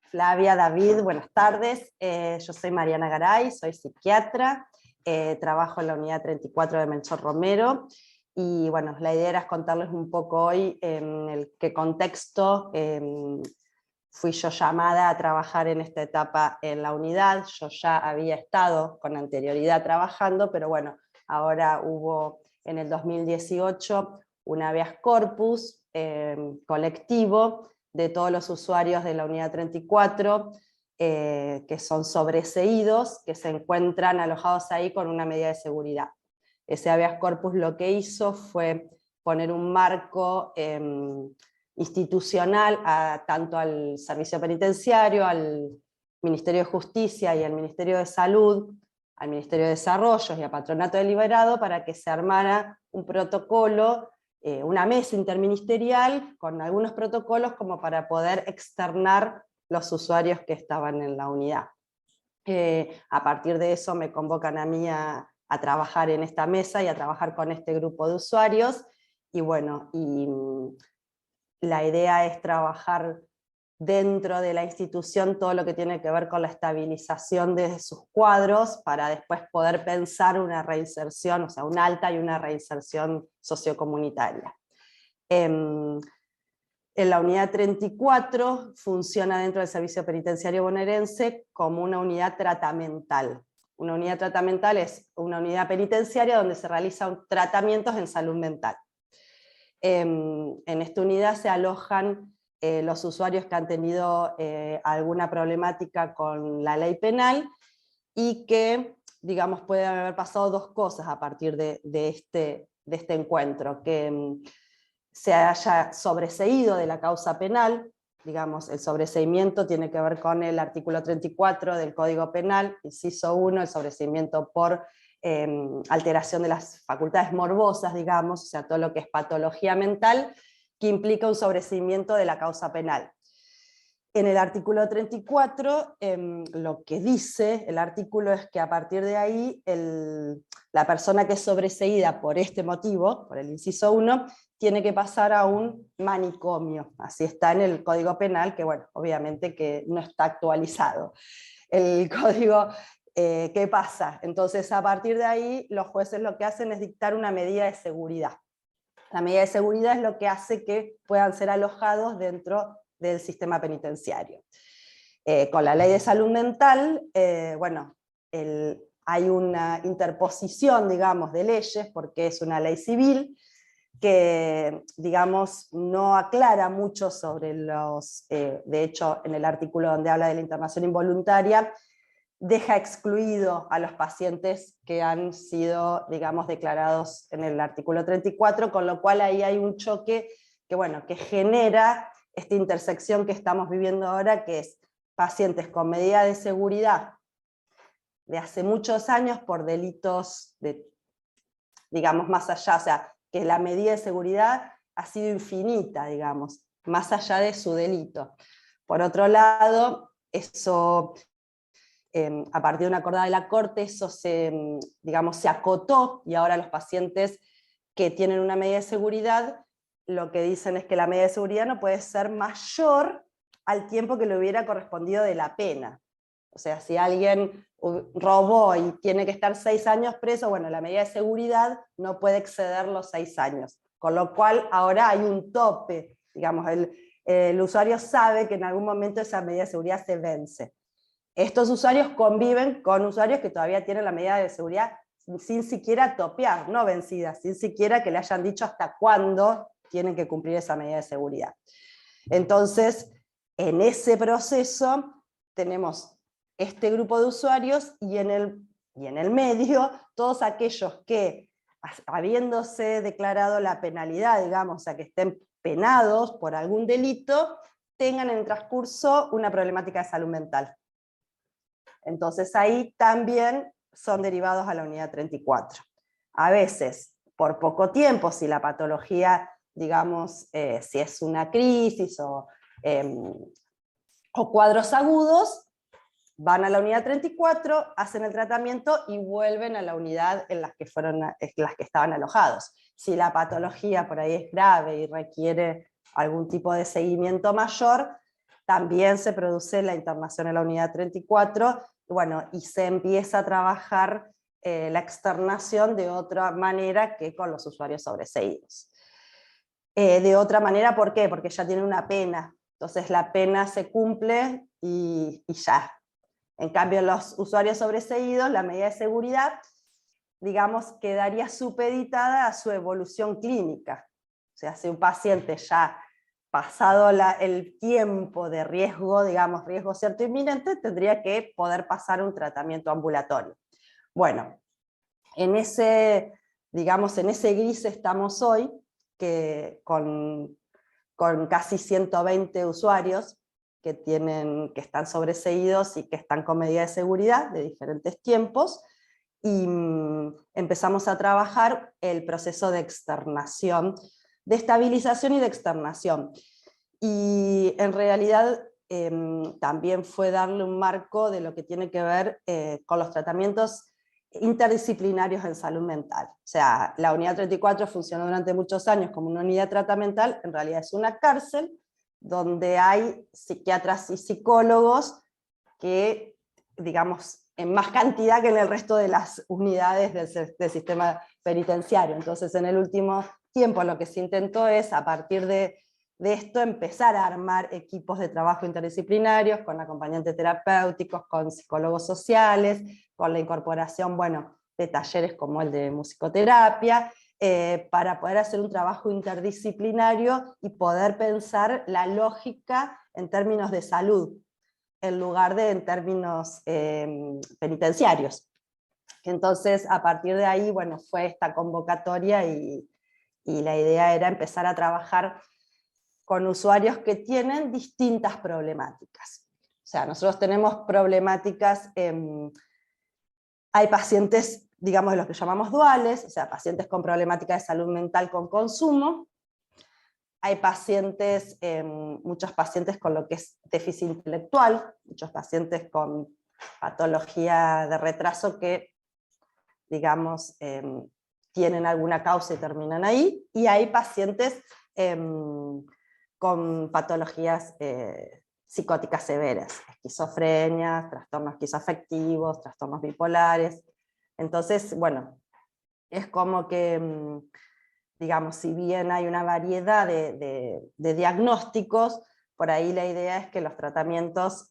Flavia, David, buenas tardes. Yo soy Mariana Garay, soy psiquiatra, trabajo en la unidad 34 de Melchor Romero, y bueno, la idea era contarles un poco hoy en el qué contexto fui yo llamada a trabajar en esta etapa en la unidad. Yo ya había estado con anterioridad trabajando, pero bueno, ahora hubo en el 2018 un habeas corpus colectivo de todos los usuarios de la unidad 34, que son sobreseídos, que se encuentran alojados ahí con una medida de seguridad. Ese habeas corpus lo que hizo fue poner un marco institucional tanto al servicio penitenciario, al Ministerio de Justicia y al Ministerio de Salud, al Ministerio de Desarrollo y a Patronato Deliberado, para que se armara un protocolo, una mesa interministerial con algunos protocolos como para poder externar los usuarios que estaban en la unidad. A partir de eso me convocan a mí a trabajar en esta mesa y a trabajar con este grupo de usuarios, y bueno, la idea es trabajar dentro de la institución todo lo que tiene que ver con la estabilización de sus cuadros, para después poder pensar una reinserción, o sea, una alta y una reinserción sociocomunitaria. En la unidad 34 funciona dentro del servicio penitenciario bonaerense como una unidad tratamental. Una unidad tratamental es una unidad penitenciaria donde se realizan tratamientos en salud mental. En esta unidad se alojan los usuarios que han tenido alguna problemática con la ley penal, y que, digamos, pueden haber pasado dos cosas a partir de este encuentro: que se haya sobreseído de la causa penal. Digamos, el sobreseimiento tiene que ver con el artículo 34 del Código Penal, inciso 1, el sobreseimiento por alteración de las facultades morbosas, digamos, o sea, todo lo que es patología mental, que implica un sobreseimiento de la causa penal. En el artículo 34, lo que dice el artículo es que a partir de ahí, la persona que es sobreseída por este motivo, por el inciso 1, tiene que pasar a un manicomio. Así está en el Código Penal, que bueno, obviamente que no está actualizado el código. ¿Qué pasa? Entonces, a partir de ahí, los jueces lo que hacen es dictar una medida de seguridad. La medida de seguridad es lo que hace que puedan ser alojados dentro del sistema penitenciario. Con la ley de salud mental, bueno, hay una interposición, digamos, de leyes, porque es una ley civil que, digamos, no aclara mucho sobre los... de hecho, en el artículo donde habla de la internación involuntaria, deja excluido a los pacientes que han sido, digamos, declarados en el artículo 34, con lo cual ahí hay un choque que, bueno, que genera esta intersección que estamos viviendo ahora, que es pacientes con medida de seguridad de hace muchos años por delitos, digamos, más allá, o sea, que la medida de seguridad ha sido infinita, digamos, más allá de su delito. Por otro lado, eso... a partir de una acordada de la Corte, eso digamos, se acotó, y ahora los pacientes que tienen una medida de seguridad, lo que dicen es que la medida de seguridad no puede ser mayor al tiempo que le hubiera correspondido de la pena. O sea, si alguien robó y tiene que estar 6 años preso, bueno, la medida de seguridad no puede exceder los 6 años. Con lo cual ahora hay un tope, digamos, el usuario sabe que en algún momento esa medida de seguridad se vence. Estos usuarios conviven con usuarios que todavía tienen la medida de seguridad sin siquiera topear, no vencida, sin siquiera que le hayan dicho hasta cuándo tienen que cumplir esa medida de seguridad. Entonces, en ese proceso tenemos este grupo de usuarios, y en el medio todos aquellos que, habiéndose declarado la penalidad, digamos, o sea, que estén penados por algún delito, tengan en el transcurso una problemática de salud mental. Entonces ahí también son derivados a la unidad 34. A veces, por poco tiempo, si la patología, digamos, si es una crisis o cuadros agudos, van a la unidad 34, hacen el tratamiento y vuelven a la unidad en las que estaban alojados. Si la patología por ahí es grave y requiere algún tipo de seguimiento mayor, también se produce la internación en la unidad 34, bueno, y se empieza a trabajar la externación de otra manera que con los usuarios sobreseídos. De otra manera, ¿por qué? Porque ya tiene una pena, entonces la pena se cumple y ya. En cambio, los usuarios sobreseídos, la medida de seguridad, digamos, quedaría supeditada a su evolución clínica. O sea, si un paciente ya pasado el tiempo de riesgo, digamos, riesgo cierto inminente, tendría que poder pasar un tratamiento ambulatorio. Bueno, en ese, digamos, en ese gris estamos hoy, que con casi 120 usuarios que están sobreseídos y que están con medidas de seguridad de diferentes tiempos, y empezamos a trabajar el proceso de externación, de estabilización y de externación. Y en realidad también fue darle un marco de lo que tiene que ver con los tratamientos interdisciplinarios en salud mental. O sea, la unidad 34 funcionó durante muchos años como una unidad tratamental, en realidad es una cárcel donde hay psiquiatras y psicólogos que, digamos, en más cantidad que en el resto de las unidades del sistema penitenciario. Entonces, en el último tiempo lo que se intentó es, a partir de esto, empezar a armar equipos de trabajo interdisciplinarios, con acompañantes terapéuticos, con psicólogos sociales, con la incorporación, bueno, de talleres como el de musicoterapia, para poder hacer un trabajo interdisciplinario y poder pensar la lógica en términos de salud, en lugar de en términos penitenciarios. Entonces, a partir de ahí, bueno, fue esta convocatoria y la idea era empezar a trabajar con usuarios que tienen distintas problemáticas. O sea, nosotros tenemos problemáticas, hay pacientes, digamos, de los que llamamos duales, o sea, pacientes con problemática de salud mental con consumo, hay pacientes, muchos pacientes con lo que es déficit intelectual, muchos pacientes con patología de retraso que, digamos, tienen alguna causa y terminan ahí, y hay pacientes con patologías psicóticas severas, esquizofrenia, trastornos esquizoafectivos, trastornos bipolares. Entonces, bueno, es como que, digamos, si bien hay una variedad de diagnósticos, por ahí la idea es que los tratamientos,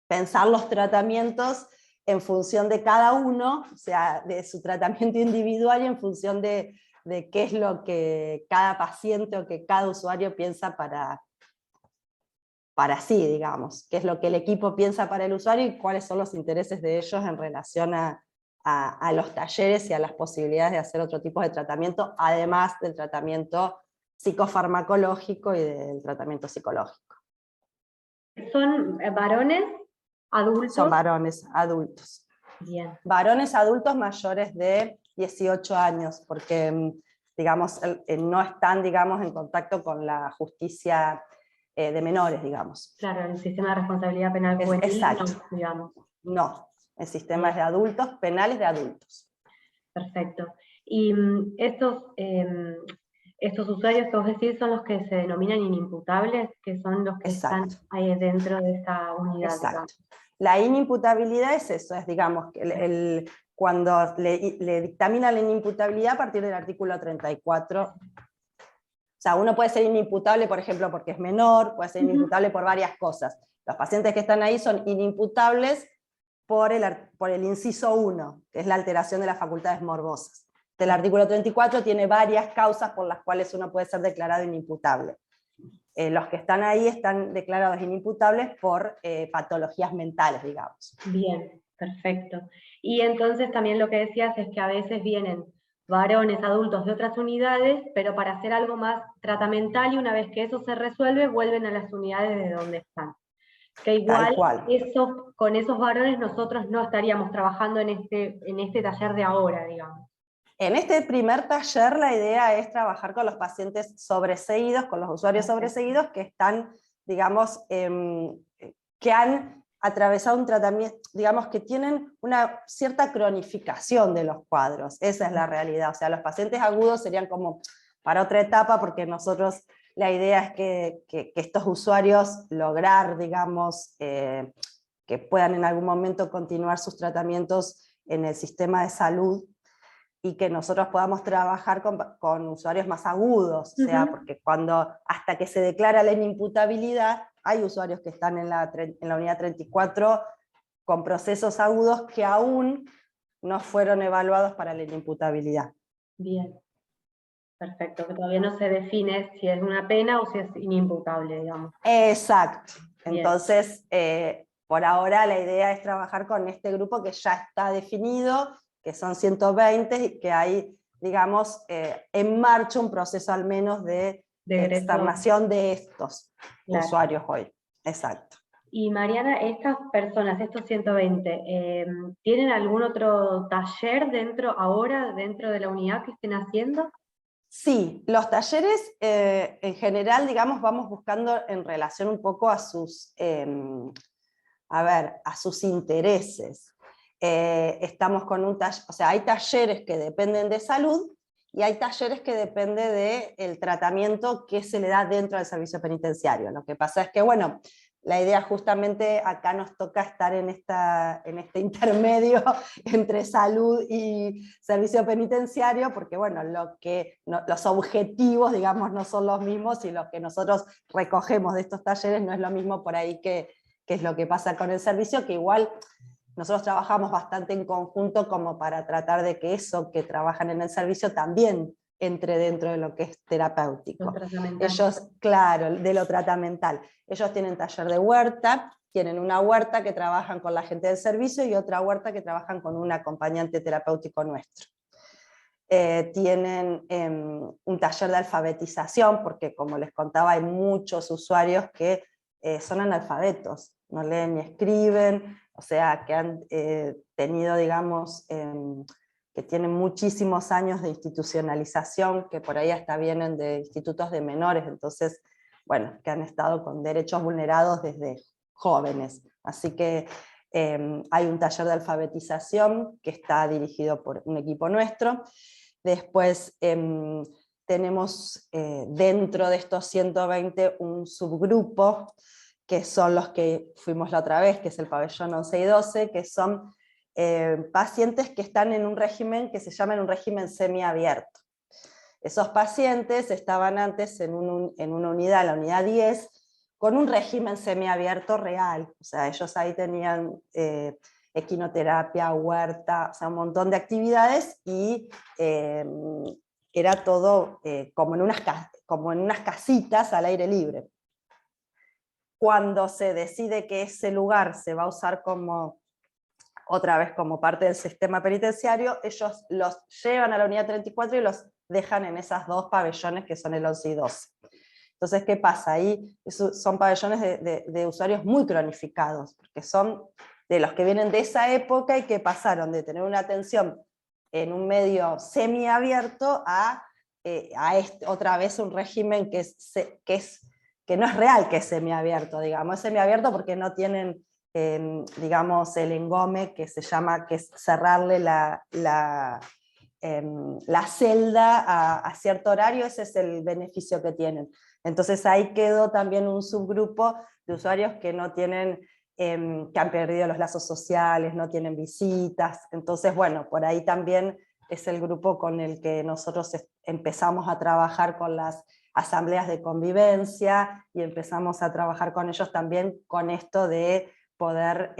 pensar los tratamientos en función de cada uno, o sea, de su tratamiento individual y en función de qué es lo que cada paciente o que cada usuario piensa para sí, digamos, qué es lo que el equipo piensa para el usuario y cuáles son los intereses de ellos en relación a los talleres y a las posibilidades de hacer otro tipo de tratamiento, además del tratamiento psicofarmacológico y del tratamiento psicológico. ¿Son varones adultos? Son varones adultos. Bien. Varones adultos mayores de 18 años, porque digamos, no están, digamos, en contacto con la justicia de menores, digamos. Claro, el sistema de responsabilidad penal juvenil, exacto. no, digamos. No, el sistema es de adultos, penales de adultos. Perfecto. Y estos usuarios que vos decís son los que se denominan inimputables, que son los que exacto. están ahí dentro de esta unidad. Exacto. La inimputabilidad es eso, es, digamos, cuando le dictamina la inimputabilidad a partir del artículo 34. O sea, uno puede ser inimputable, por ejemplo, porque es menor, puede ser inimputable por varias cosas. Los pacientes que están ahí son inimputables por el inciso 1, que es la alteración de las facultades morbosas. El artículo 34 tiene varias causas por las cuales uno puede ser declarado inimputable. Los que están ahí están declarados inimputables por patologías mentales, digamos. Bien, perfecto. Y entonces también lo que decías es que a veces vienen varones adultos de otras unidades, pero para hacer algo más tratamental, y una vez que eso se resuelve, vuelven a las unidades de donde están. Que igual con esos varones nosotros no estaríamos trabajando en este taller de ahora, digamos. En este primer taller la idea es trabajar con los pacientes sobreseídos, con los usuarios sobreseídos que están, digamos, que han atravesado un tratamiento, digamos, que tienen una cierta cronificación de los cuadros. Esa es la realidad. O sea, los pacientes agudos serían como para otra etapa, porque nosotros la idea es que estos usuarios lograr, digamos, que puedan en algún momento continuar sus tratamientos en el sistema de salud, y que nosotros podamos trabajar con usuarios más agudos, o sea, porque hasta que se declara la inimputabilidad, hay usuarios que están en la unidad 34 con procesos agudos que aún no fueron evaluados para la inimputabilidad. Bien, perfecto, que todavía no se define si es una pena o si es inimputable, digamos. Exacto. Bien. Entonces, por ahora la idea es trabajar con este grupo que ya está definido, que son 120, y que hay, digamos, en marcha un proceso al menos de externación de estos usuarios hoy. Exacto. Y Mariana, estas personas, estos 120, ¿tienen algún otro taller ahora dentro de la unidad que estén haciendo? Sí, los talleres en general, digamos, vamos buscando en relación un poco a sus, a sus intereses. Estamos con un taller, o sea, hay talleres que dependen de salud y hay talleres que dependen del tratamiento que se le da dentro del servicio penitenciario. Lo que pasa es que, bueno, la idea justamente acá nos toca estar en este intermedio entre salud y servicio penitenciario, porque bueno, los objetivos, digamos, no son los mismos, y los que nosotros recogemos de estos talleres no es lo mismo por ahí que es lo que pasa con el servicio, que igual nosotros trabajamos bastante en conjunto como para tratar de que eso que trabajan en el servicio también entre dentro de lo que es terapéutico. Ellos, claro, de lo tratamental. Ellos tienen taller de huerta, tienen una huerta que trabajan con la gente del servicio y otra huerta que trabajan con un acompañante terapéutico nuestro. Tienen un taller de alfabetización, porque como les contaba, hay muchos usuarios que son analfabetos, no leen ni escriben, o sea, que han tenido, digamos, que tienen muchísimos años de institucionalización, que por ahí hasta vienen de institutos de menores, entonces, bueno, que han estado con derechos vulnerados desde jóvenes. Así que hay un taller de alfabetización que está dirigido por un equipo nuestro. Después tenemos dentro de estos 120 un subgrupo, que son los que fuimos la otra vez, que es el pabellón 11 y 12, que son pacientes que están en un régimen que se llama un régimen semiabierto. Esos pacientes estaban antes en una unidad, la unidad 10, con un régimen semiabierto real, o sea, ellos ahí tenían equinoterapia, huerta, o sea, un montón de actividades, y era todo como en unas casitas al aire libre. Cuando se decide que ese lugar se va a usar otra vez como parte del sistema penitenciario, ellos los llevan a la unidad 34 y los dejan en esas dos pabellones que son el 11 y 12. Entonces, ¿qué pasa? Ahí son pabellones de usuarios muy cronificados, porque son de los que vienen de esa época y que pasaron de tener una atención en un medio semiabierto a otra vez un régimen que no es real, que es semiabierto, digamos. Es semiabierto porque no tienen, digamos, el engome que se llama, que es cerrarle la celda a cierto horario, ese es el beneficio que tienen. Entonces ahí quedó también un subgrupo de usuarios que no tienen, que han perdido los lazos sociales, no tienen visitas. Entonces, bueno, por ahí también es el grupo con el que nosotros empezamos a trabajar con las asambleas de convivencia, y empezamos a trabajar con ellos también con esto de poder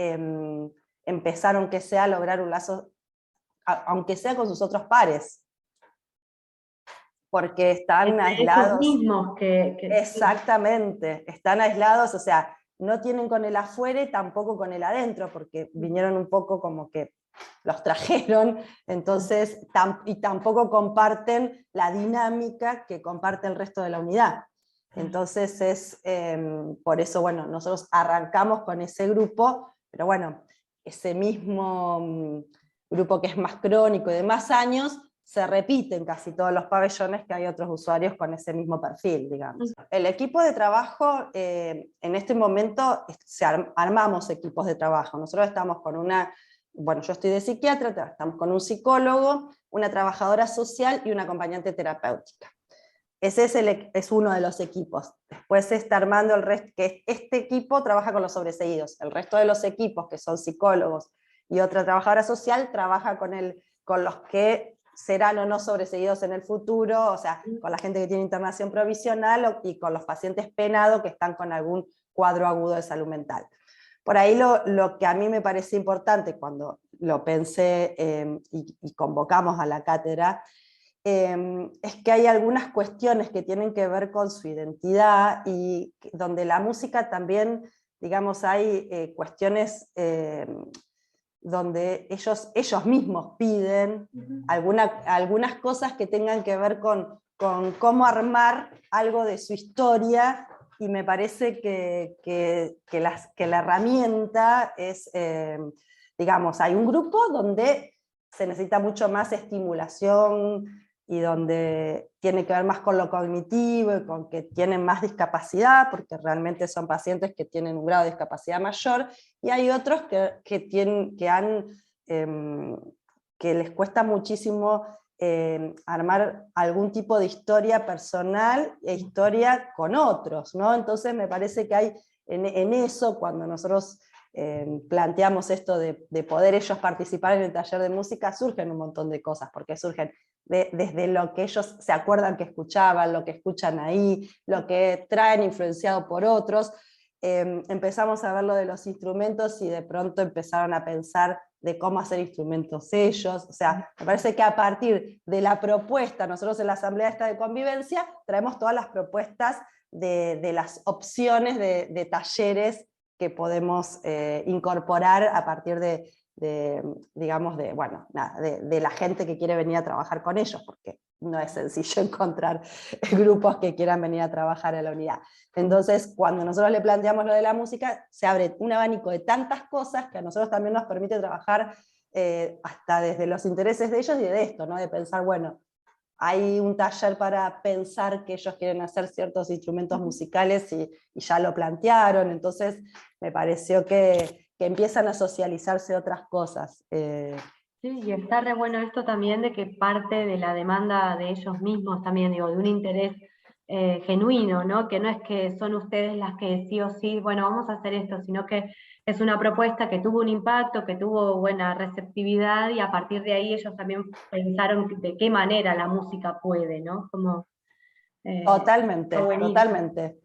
empezar, aunque sea, a lograr un lazo, aunque sea con sus otros pares, porque están aislados. Esos mismos Exactamente, están aislados, o sea, no tienen con el afuera y tampoco con el adentro, porque vinieron un poco como que los trajeron, entonces, y tampoco comparten la dinámica que comparte el resto de la unidad. Entonces es por eso, bueno, nosotros arrancamos con ese grupo, pero bueno, ese mismo grupo que es más crónico y de más años, se repite en casi todos los pabellones, que hay otros usuarios con ese mismo perfil, digamos. El equipo de trabajo, en este momento armamos equipos de trabajo. Nosotros estamos con bueno, yo estoy de psiquiatra, estamos con un psicólogo, una trabajadora social y una acompañante terapéutica. ese es uno de los equipos. Después se está armando el resto, que este equipo trabaja con los sobreseídos. El resto de los equipos, que son psicólogos y otra trabajadora social, trabaja con los que serán o no sobreseídos en el futuro, o sea, con la gente que tiene internación provisional y con los pacientes penados que están con algún cuadro agudo de salud mental. Por ahí lo que a mí me parece importante cuando lo pensé y convocamos a la cátedra, es que hay algunas cuestiones que tienen que ver con su identidad y donde la música también, digamos, hay cuestiones donde ellos mismos piden algunas cosas que tengan que ver con cómo armar algo de su historia, y me parece que la herramienta es, digamos, hay un grupo donde se necesita mucho más estimulación y donde tiene que ver más con lo cognitivo y con que tienen más discapacidad, porque realmente son pacientes que tienen un grado de discapacidad mayor, y hay otros que les cuesta muchísimo armar algún tipo de historia personal e historia con otros, ¿no? Entonces me parece que hay en eso, cuando nosotros planteamos esto de poder ellos participar en el taller de música, surgen un montón de cosas, porque surgen desde lo que ellos se acuerdan que escuchaban, lo que escuchan ahí, lo que traen influenciado por otros. Empezamos a ver lo de los instrumentos y de pronto empezaron a pensar de cómo hacer instrumentos ellos. O sea, me parece que a partir de la propuesta, nosotros en la asamblea esta de convivencia, traemos todas las propuestas de las opciones de talleres que podemos incorporar a partir digamos, de la gente que quiere venir a trabajar con ellos, porque no es sencillo encontrar grupos que quieran venir a trabajar a la unidad. Entonces, cuando nosotros le planteamos lo de la música, se abre un abanico de tantas cosas que a nosotros también nos permite trabajar hasta desde los intereses de ellos y de esto, ¿no? De pensar, bueno, hay un taller para pensar que ellos quieren hacer ciertos instrumentos musicales y ya lo plantearon, entonces me pareció que empiezan a socializarse otras cosas. Sí, y está re bueno esto también de que parte de la demanda de ellos mismos también, digo, de un interés genuino, ¿no? Que no es que son ustedes las que sí o sí, bueno, vamos a hacer esto, sino que es una propuesta que tuvo un impacto, que tuvo buena receptividad, y a partir de ahí ellos también pensaron de qué manera la música puede, ¿no? Como, está Totalmente, buenísimo. totalmente.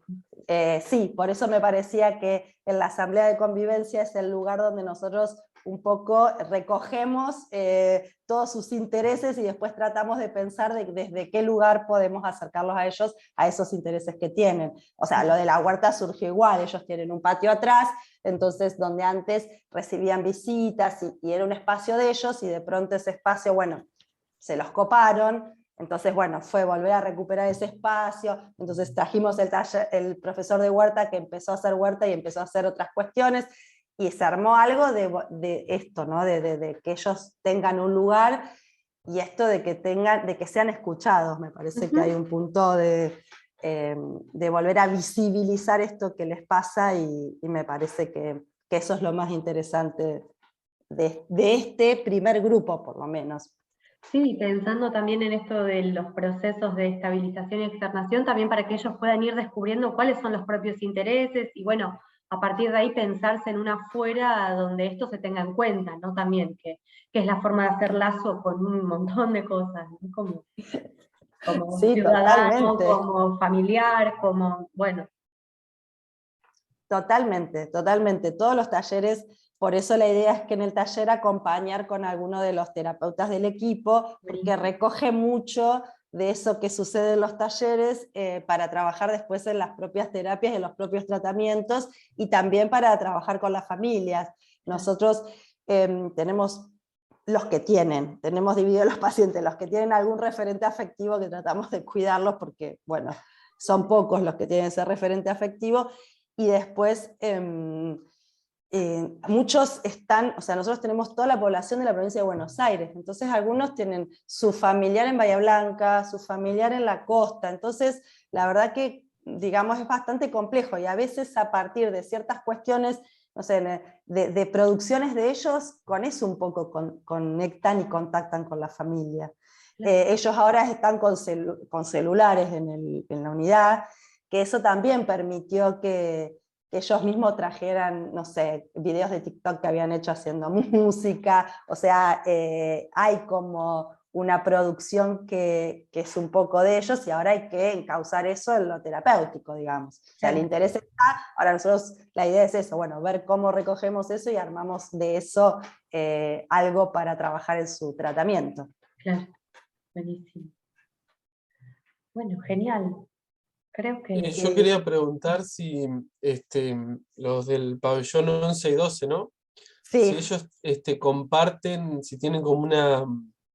Sí, por eso me parecía que en la asamblea de convivencia es el lugar donde nosotros un poco recogemos todos sus intereses y después tratamos de pensar desde qué lugar podemos acercarlos a ellos, a esos intereses que tienen. O sea, lo de la huerta surgió igual, ellos tienen un patio atrás, entonces donde antes recibían visitas y era un espacio de ellos, y de pronto ese espacio, bueno, se los coparon. Entonces, bueno, fue volver a recuperar ese espacio. Entonces trajimos el profesor de huerta que empezó a hacer huerta y empezó a hacer otras cuestiones, y se armó algo de esto, ¿no? De que ellos tengan un lugar, y esto de que sean escuchados. Me parece que hay un punto de volver a visibilizar esto que les pasa, y me parece que eso es lo más interesante de este primer grupo, por lo menos. Sí, pensando también en esto de los procesos de estabilización y externación, también para que ellos puedan ir descubriendo cuáles son los propios intereses y bueno, a partir de ahí pensarse en una fuera donde esto se tenga en cuenta, ¿no? También, que es la forma de hacer lazo con un montón de cosas, ¿no? Como Sí, ciudadano, totalmente. como familiar, como, bueno. Totalmente, totalmente. Todos los talleres, por eso la idea es que en el taller acompañar con alguno de los terapeutas del equipo, porque recoge mucho de eso que sucede en los talleres para trabajar después en las propias terapias, en los propios tratamientos, y también para trabajar con las familias. Nosotros tenemos tenemos divididos los pacientes, los que tienen algún referente afectivo, que tratamos de cuidarlos porque, bueno, son pocos los que tienen ese referente afectivo, y después muchos están, o sea, nosotros tenemos toda la población de la provincia de Buenos Aires, entonces algunos tienen su familiar en Bahía Blanca, su familiar en la costa, entonces la verdad que, digamos, es bastante complejo, y a veces a partir de ciertas cuestiones, no sé, de producciones de ellos, con eso un poco conectan y contactan con la familia. Ellos ahora están con celulares en la unidad, que eso también permitió que ellos mismos trajeran, no sé, videos de TikTok que habían hecho haciendo música, o sea, hay como una producción que es un poco de ellos, y ahora hay que encauzar eso en lo terapéutico, digamos. O sea, el interés está, ahora nosotros, la idea es eso, bueno, ver cómo recogemos eso y armamos de eso algo para trabajar en su tratamiento. Claro, buenísimo. Bueno, genial. Creo que... Yo quería preguntar si los del pabellón 11 y 12, ¿no? Si Sí, ellos comparten, si tienen como una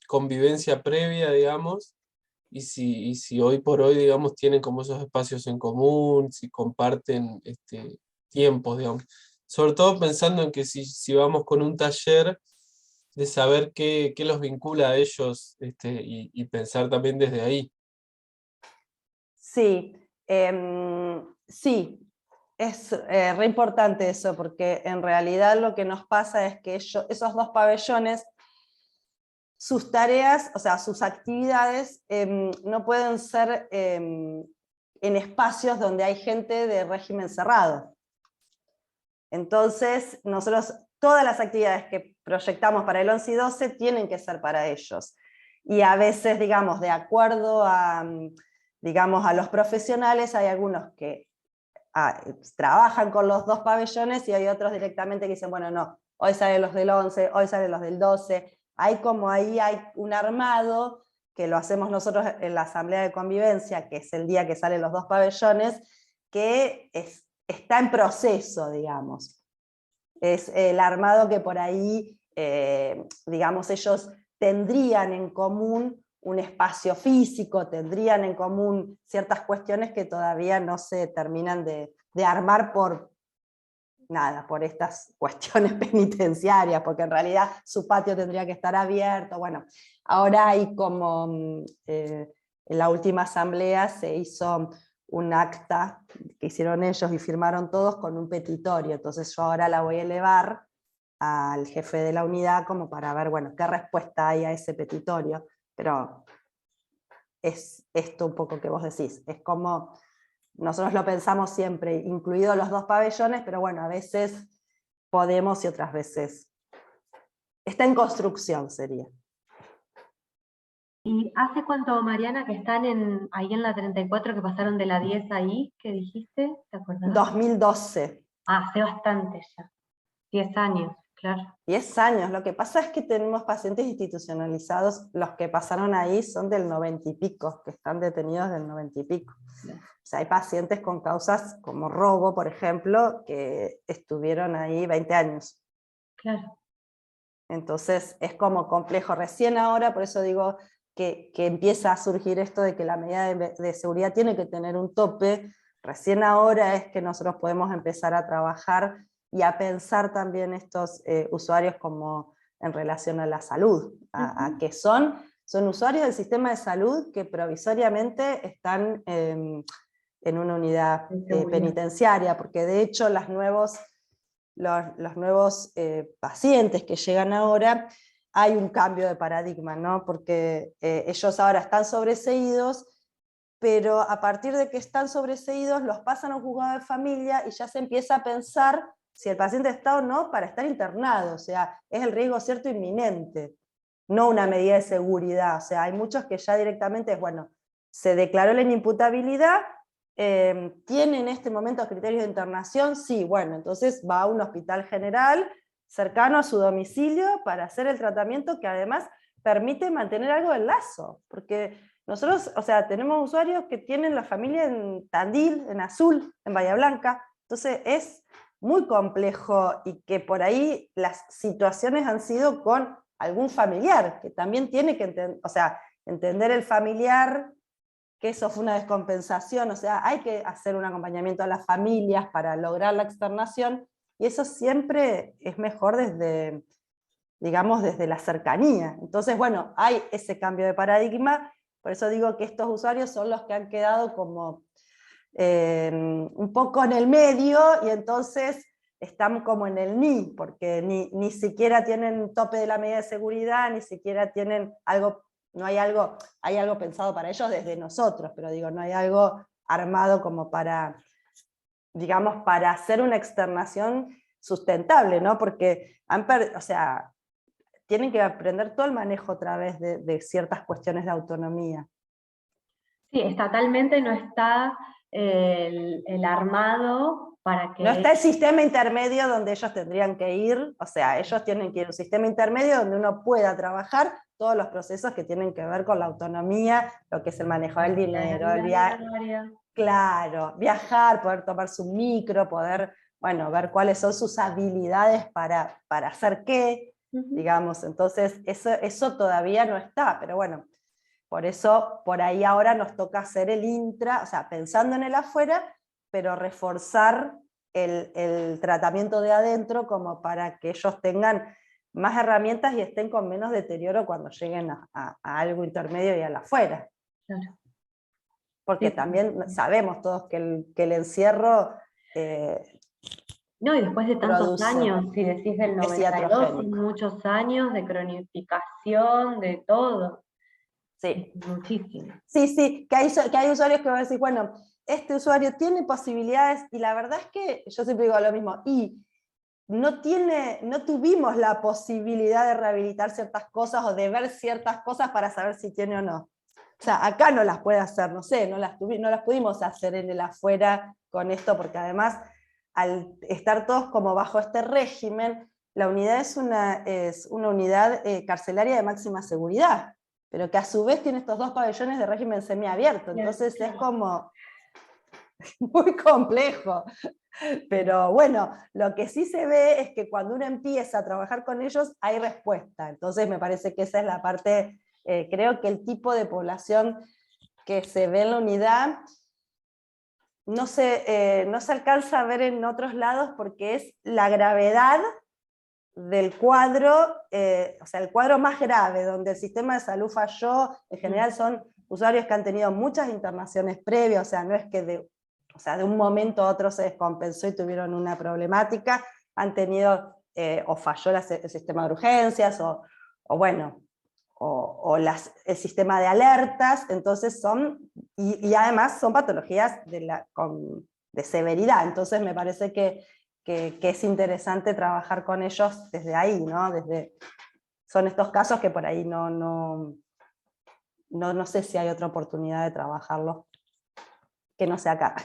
convivencia previa, digamos, y si hoy por hoy, digamos, tienen como esos espacios en común, si comparten tiempos, digamos. Sobre todo pensando en que si vamos con un taller, de saber qué los vincula a ellos y pensar también desde ahí. sí, sí, es re importante eso, porque en realidad lo que nos pasa es que esos dos pabellones, sus tareas, o sea, sus actividades, no pueden ser en espacios donde hay gente de régimen cerrado. Entonces, nosotros, todas las actividades que proyectamos para el 11 y 12 tienen que ser para ellos. Y a veces, digamos, de acuerdo a, digamos, a los profesionales, hay algunos que trabajan con los dos pabellones y hay otros directamente que dicen, bueno, no, hoy salen los del 11, hoy salen los del 12. Hay como ahí hay un armado que lo hacemos nosotros en la asamblea de convivencia, que es el día que salen los dos pabellones, que está en proceso, digamos. Es el armado que por ahí, digamos, ellos tendrían en común un espacio físico, tendrían en común ciertas cuestiones que todavía no se terminan de armar por estas cuestiones penitenciarias, porque en realidad su patio tendría que estar abierto. Bueno, ahora hay como, en la última asamblea se hizo un acta que hicieron ellos y firmaron todos con un petitorio, entonces yo ahora la voy a elevar al jefe de la unidad como para ver, bueno, qué respuesta hay a ese petitorio, pero es esto un poco que vos decís, es como, nosotros lo pensamos siempre, incluidos los dos pabellones, pero bueno, a veces podemos y otras veces está en construcción, sería. ¿Y hace cuánto, Mariana, que están ahí en la 34, que pasaron de la 10 ahí, que dijiste? ¿Te acordás? 2012. Hace bastante ya. 10 años, claro. 10 años. Lo que pasa es que tenemos pacientes institucionalizados, los que pasaron ahí son del 90 y pico, que están detenidos del 90 y pico. O sea, hay pacientes con causas como robo, por ejemplo, que estuvieron ahí 20 años. Claro. Entonces es como complejo. Recién ahora, por eso digo que empieza a surgir esto de que la medida de seguridad tiene que tener un tope. Recién ahora es que nosotros podemos empezar a trabajar y a pensar también estos usuarios como en relación a la salud, a que son usuarios del sistema de salud que provisoriamente están en una unidad penitenciaria, porque de hecho los nuevos pacientes que llegan ahora, hay un cambio de paradigma, ¿no? Porque ellos ahora están sobreseídos, pero a partir de que están sobreseídos los pasan a un juzgado de familia y ya se empieza a pensar si el paciente está o no para estar internado, o sea, es el riesgo cierto inminente, no una medida de seguridad. O sea, hay muchos que ya directamente es, bueno, se declaró la inimputabilidad, ¿tiene en este momento criterios de internación? Sí, bueno, entonces va a un hospital general cercano a su domicilio para hacer el tratamiento que además permite mantener algo del lazo, porque nosotros, o sea, tenemos usuarios que tienen la familia en Tandil, en Azul, en Bahía Blanca, entonces es muy complejo y que por ahí las situaciones han sido con algún familiar, que también tiene que entender el familiar, que eso fue una descompensación, o sea, hay que hacer un acompañamiento a las familias para lograr la externación, y eso siempre es mejor desde, digamos, desde la cercanía. Entonces, bueno, hay ese cambio de paradigma, por eso digo que estos usuarios son los que han quedado como un poco en el medio, y entonces están como en el porque ni siquiera tienen tope de la medida de seguridad, ni siquiera tienen algo no hay algo pensado para ellos desde nosotros, pero digo, no hay algo armado como para, digamos, para hacer una externación sustentable, ¿no? Porque o sea, tienen que aprender todo el manejo otra vez de ciertas cuestiones de autonomía. Sí, estatalmente no está el armado para que... No está el sistema intermedio donde ellos tendrían que ir, o sea, ellos tienen que ir a un sistema intermedio donde uno pueda trabajar todos los procesos que tienen que ver con la autonomía, lo que es el manejo del dinero, el viaje. Claro, viajar, poder tomar su micro, poder, bueno, ver cuáles son sus habilidades para hacer qué, digamos. Entonces, eso todavía no está, pero bueno, por eso, por ahí ahora nos toca hacer el intra, o sea, pensando en el afuera, pero reforzar el tratamiento de adentro como para que ellos tengan más herramientas y estén con menos deterioro cuando lleguen a algo intermedio y al afuera. Claro. Porque Sí, también sabemos todos que el encierro no, y después de tantos produce, años, si decís del es 92, son iatrogénico. muchos años de cronificación, de todo. Sí. Muchísimo. Sí, que hay usuarios que van a decir, bueno, este usuario tiene posibilidades, y la verdad es que yo siempre digo lo mismo, y no tuvimos la posibilidad de rehabilitar ciertas cosas o de ver ciertas cosas para saber si tiene o no. O sea, acá no las puede hacer, no sé, no las pudimos hacer en el afuera con esto, porque además, al estar todos como bajo este régimen, la unidad es una unidad carcelaria de máxima seguridad, pero que a su vez tiene estos dos pabellones de régimen semiabierto, entonces es como muy complejo. Pero bueno, lo que sí se ve es que cuando uno empieza a trabajar con ellos hay respuesta, entonces me parece que esa es la parte, creo que el tipo de población que se ve en la unidad no se alcanza a ver en otros lados porque es la gravedad del cuadro, o sea, el cuadro más grave, donde el sistema de salud falló, en general son usuarios que han tenido muchas internaciones previas, o sea, no es que de un momento a otro se descompensó y tuvieron una problemática, han tenido, o falló el sistema de urgencias, o bueno, el sistema de alertas, entonces y además son patologías de severidad, entonces me parece que es interesante trabajar con ellos desde ahí, ¿no? Son estos casos que por ahí no sé si hay otra oportunidad de trabajarlos que no sea acá.